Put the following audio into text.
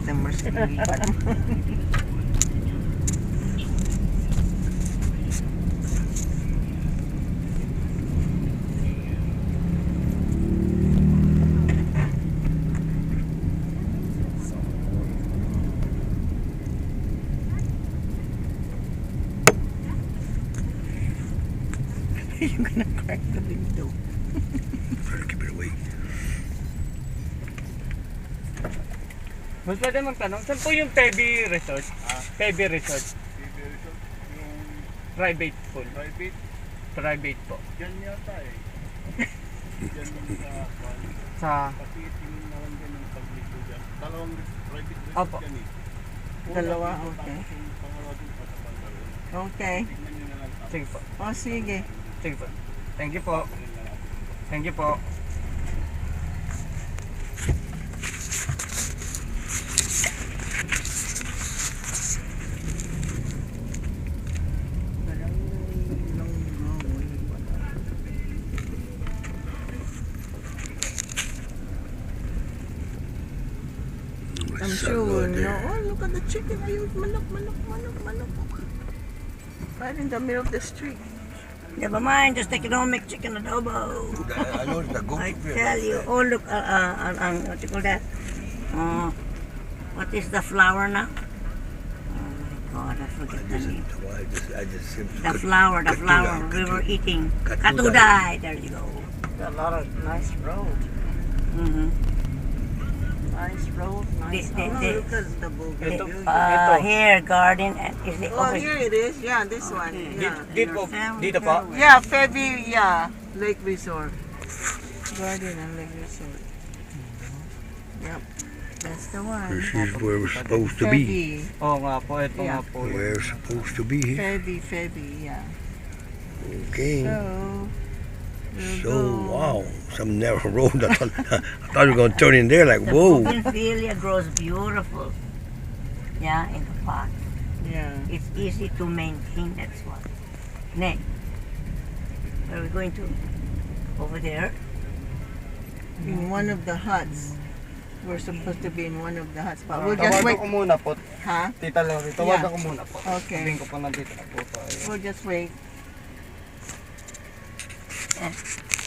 customers lilipat mo. You're gonna crack the window. Try to keep it away. Mas pwede magtanong, saan po yung Pebi Resort? Pebi Resort. Pebi Resort, yung Private pool. private, Private po. dyan yata eh. Dyan yung Sa... kasi tininawan dyan yung paglito dyan. Dalawang private resort Opo. dyan eh. Dalawa, Una, okay. tapos yung pangalawa dun sa banda ron. Okay. Tignan nyo na lang. Sige po. O sige. Sige po. Thank you po. Thank you po. I'm sure we'll know. Oh, look at the chicken. Ayun, manok. Right in the middle of the street. Never mind, just economic chicken adobo. I know it's a goat. I tell you. Oh, look, what you call that? What is the flower now? Oh my God, I forget the name. I just simply The flower we were eating. Katudai. There you go. A lot of nice road. Mm-hmm. Nice road, nice. The- Look at the bougainvillea. Ito. Here, garden, and is it Oh, over here it is. Yeah, this one. Yeah. Dito po. Dito po. Yeah, Febby, yeah. Lake Resort. Garden and Lake Resort. Yep, that's the one. This is where we're supposed to be. Febby, Oo nga po. Ito Yeah. nga po. We're supposed to be here. Febby, yeah. Okay. So, So, wow. Some narrow road. I thought you were going to turn in there like, the whoa. bougainvillea grows beautiful. Yeah, in the pot. Yeah. It's easy to maintain, that's why. Next, where are we going to? Over there? In one of the huts. We're supposed to be in one of the huts. But we'll just Tawagan wait. ko muna po. Huh? Tita Lori, tawagan Yeah. ko muna po. Okay. Sabihin ko po nandito na po tayo. We'll just wait. Eh,